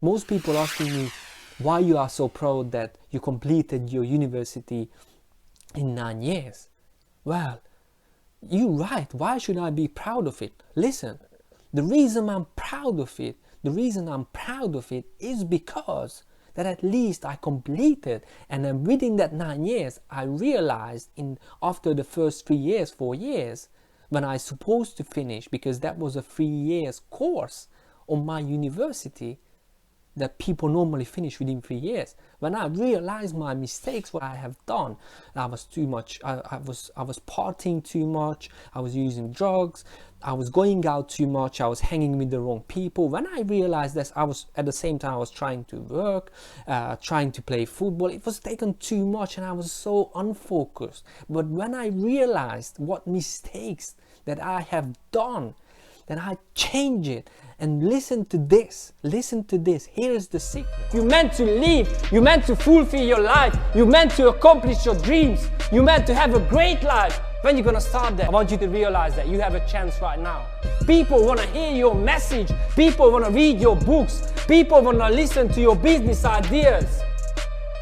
Most people asking me why you are so proud that you completed your university in 9 years. Well, you're right. Why should I be proud of it? Listen, the reason I'm proud of it is because that at least I completed, and then within that 9 years, I realized after the first 3 years, 4 years, when I supposed to finish, because that was a 3 years course on my university, that people normally finish within 3 years. When I realized my mistakes, what I have done, I was too much, I was partying too much, I was using drugs, I was going out too much, I was hanging with the wrong people. When I realized this, at the same time I was trying to work, trying to play football. It was taken too much and I was so unfocused. But when I realized what mistakes that I have done, then I change it. And listen to this, here is the secret. You're meant to live, you're meant to fulfill your life, you're meant to accomplish your dreams, you're meant to have a great life. When you're gonna start that, I want you to realize that you have a chance right now. People wanna hear your message, people wanna read your books, people wanna listen to your business ideas.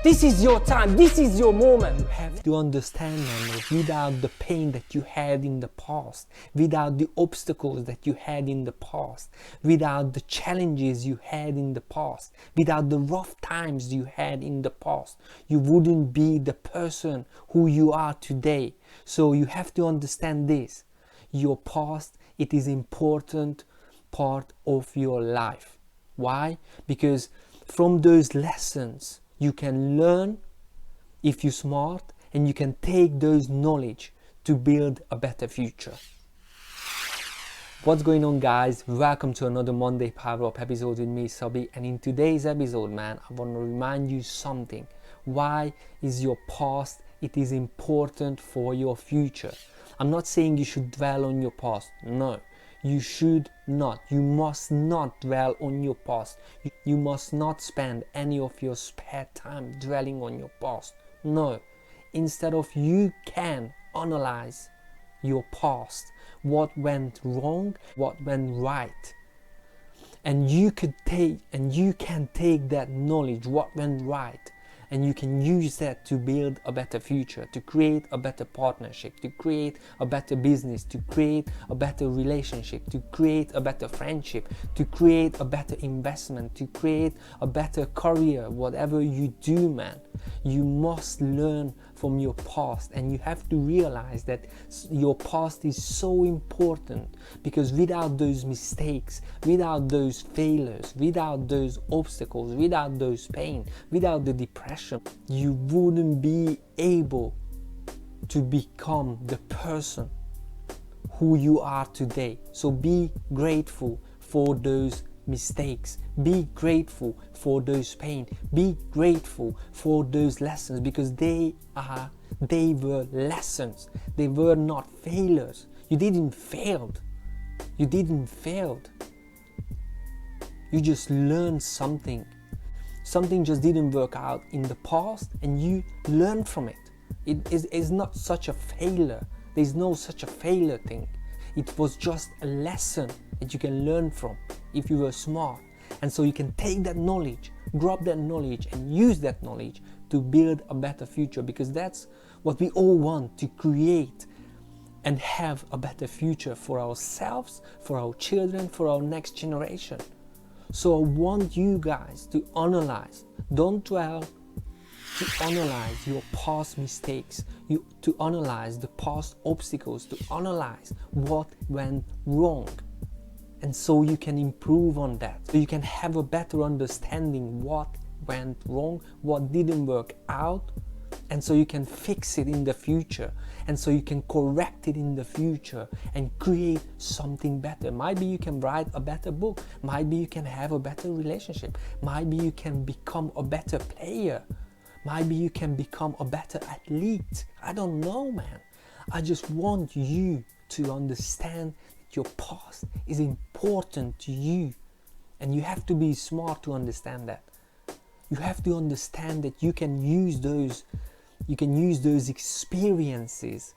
This is your time, this is your moment. You have to understand that without the pain that you had in the past, without the obstacles that you had in the past, without the challenges you had in the past, without the rough times you had in the past, you wouldn't be the person who you are today. So you have to understand this. Your past, it is important part of your life. Why? Because from those lessons, you can learn if you're smart, and you can take those knowledge to build a better future. What's going on, guys? Welcome to another Monday Power Up episode with me, Sabi. And in today's episode, man, I want to remind you something. Why is your past, it is important for your future? I'm not saying you should dwell on your past. No. You should not, you must not dwell on your past. You must not spend any of your spare time dwelling on your past. No, instead of, you can analyze your past, what went wrong, what went right. And you can take that knowledge, what went right, and you can use that to build a better future, to create a better partnership, to create a better business, to create a better relationship, to create a better friendship, to create a better investment, to create a better career. Whatever you do, man, you must learn from your past, and you have to realize that your past is so important, because without those mistakes, without those failures, without those obstacles, without those pain, without the depression, you wouldn't be able to become the person who you are today. So be grateful for those mistakes, be grateful for those pain, be grateful for those lessons, because they were lessons. They were not failures. You didn't fail. You just learned something. Something just didn't work out in the past, and you learned from it. It is not such a failure. There's no such a failure thing. It was just a lesson that you can learn from if you were smart. And so you can take that knowledge, grab that knowledge, and use that knowledge to build a better future, because that's what we all want, to create and have a better future for ourselves, for our children, for our next generation. So I want you guys to analyze, don't dwell, to analyze your past mistakes, to analyze the past obstacles, to analyze what went wrong. And so you can improve on that. So you can have a better understanding what went wrong, what didn't work out, and so you can fix it in the future. And so you can correct it in the future and create something better. Maybe you can write a better book. Maybe you can have a better relationship. Maybe you can become a better player. Maybe you can become a better athlete. I don't know, man. I just want you to understand that your past is important to you. And you have to be smart to understand that. You have to understand that you can use those experiences.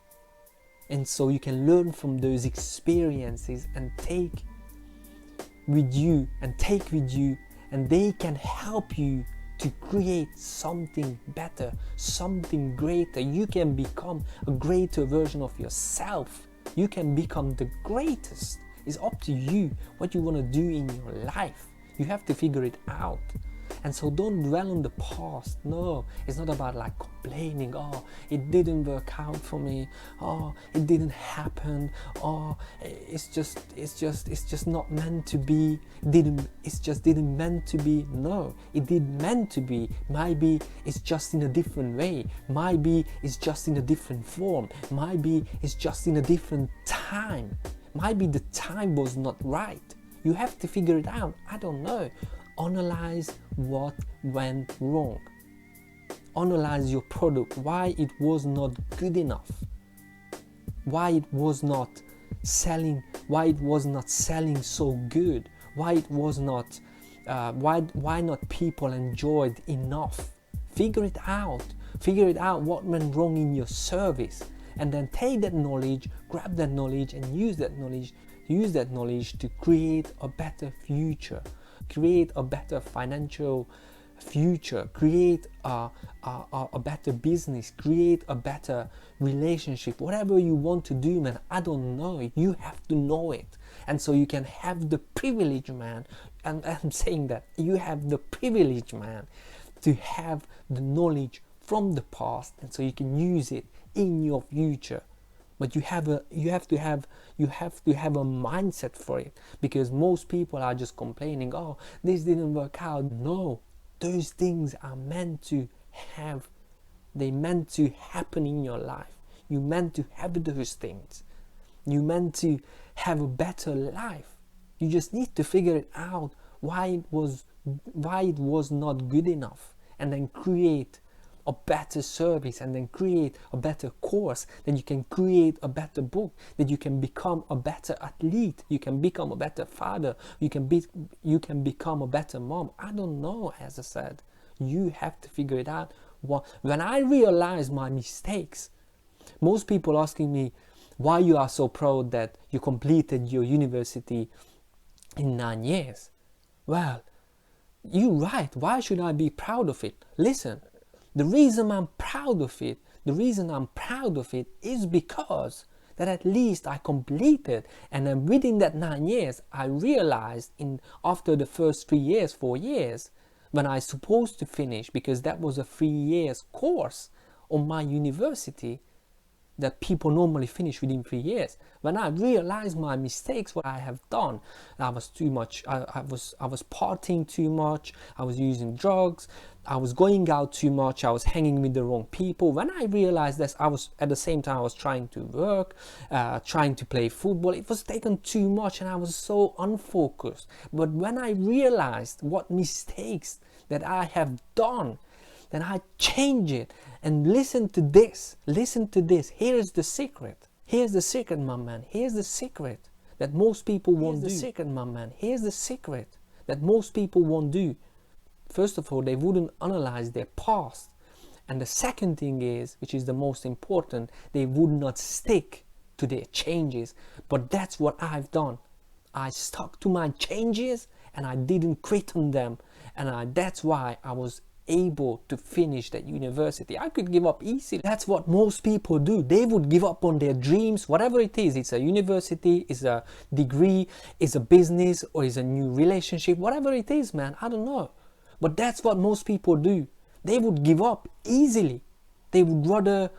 And so you can learn from those experiences and take with you and they can help you to create something better, something greater. You can become a greater version of yourself. You can become the greatest. It's up to you what you want to do in your life. You have to figure it out. And so don't dwell on the past. No, it's not about like complaining. Oh, it didn't work out for me. Oh, it didn't happen. Oh, it's just not meant to be. It just didn't meant to be. No, it did meant to be. Maybe it's just in a different way. Maybe it's just in a different form. Maybe it's just in a different time. Maybe the time was not right. You have to figure it out. I don't know. Analyze what went wrong. Analyze your product, why it was not good enough, why it was not selling so good, why it was not, why not people enjoyed enough. Figure it out. Figure it out what went wrong in your service, and then take that knowledge, grab that knowledge, and use that knowledge to create a better future. Create a better financial future, create a better business, create a better relationship, whatever you want to do, man. I don't know, you have to know it. And so you can have the privilege, man, and I'm saying that you have the privilege, man, to have the knowledge from the past, and so you can use it in your future. But you have to have a mindset for it, because most people are just complaining, oh, this didn't work out. No, those things are meant to happen in your life. You meant to have those things. You meant to have a better life. You just need to figure it out why it was not good enough, and then create a better service, and then create a better course. Then you can create a better book. That you can become a better athlete. You can become a better father. You can become a better mom. I don't know. As I said, you have to figure it out. When I realized my mistakes, most people asking me why you are so proud that you completed your university in 9 years. Well, you're right. Why should I be proud of it? Listen. The reason I'm proud of it is because that at least I completed, and then within that 9 years, I realized after the first 4 years, when I supposed to finish, because that was a 3 years course on my university, that people normally finish within 3 years. When I realized my mistakes, what I have done, I was too much. I was partying too much. I was using drugs. I was going out too much. I was hanging with the wrong people. When I realized this, I was at the same time I was trying to work, trying to play football. It was taken too much, and I was so unfocused. But when I realized what mistakes that I have done, then I change it. And listen to this. Here's the secret. Here's the secret, my man. Here's the secret that most people won't do. Here's the secret that most people won't do. First of all, they wouldn't analyze their past. And the second thing is, which is the most important, they would not stick to their changes. But that's what I've done. I stuck to my changes, and I didn't quit on them. And that's why I was able to finish that university. I could give up easily. That's what most people do. They would give up on their dreams, whatever it is. It's a university, it's a degree, it's a business, or it's a new relationship, whatever it is, man. I don't know. But that's what most people do. They would give up easily. They would rather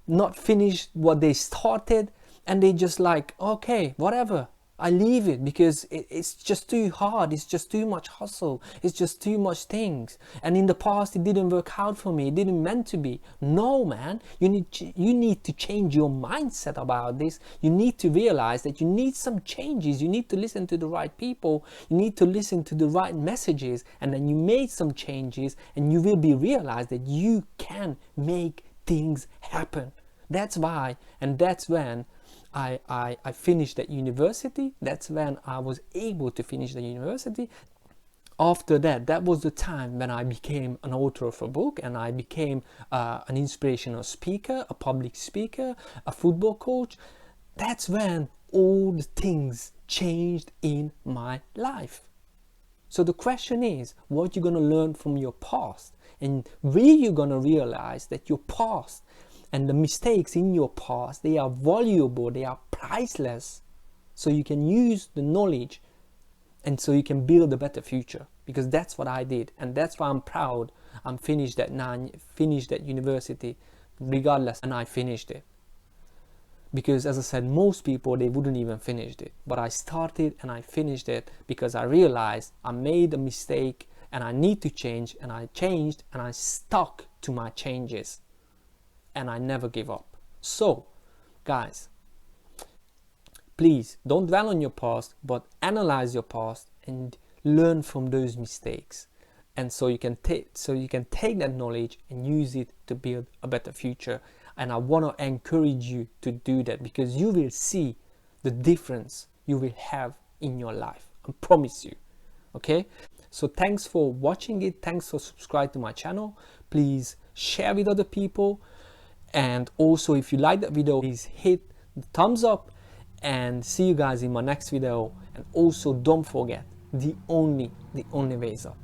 not finish what they started, and they just like, okay, whatever, I leave it, because it's just too hard. It's just too much hustle. It's just too much things. And in the past, it didn't work out for me. It didn't meant to be. No, man. You need to change your mindset about this. You need to realize that you need some changes. You need to listen to the right people. You need to listen to the right messages. And then you made some changes, and you will be realized that you can make things happen. That's why, and that's when I finished that university. That's when I was able to finish the university. After that was the time when I became an author of a book, and I became an inspirational speaker, a public speaker, a football coach. That's when all the things changed in my life. So the question is, what you're going to learn from your past, and where you're going to realize that your past and the mistakes in your past, they are valuable, they are priceless, so you can use the knowledge and so you can build a better future. Because that's what I did, and that's why I'm proud. I'm finished at university regardless, and I finished it. Because as I said, most people, they wouldn't even finish it, but I started and I finished it because I realized I made a mistake and I need to change, and I changed and I stuck to my changes and I never give up. So guys, please don't dwell on your past, but analyze your past and learn from those mistakes, and so you can take that knowledge and use it to build a better future. And I want to encourage you to do that, because you will see the difference you will have in your life. I promise you. Okay, so thanks for watching it. Thanks for subscribing to my channel. Please share with other people, and also if you like that video, please hit the thumbs up, and see you guys in my next video. And also don't forget, the only way is up.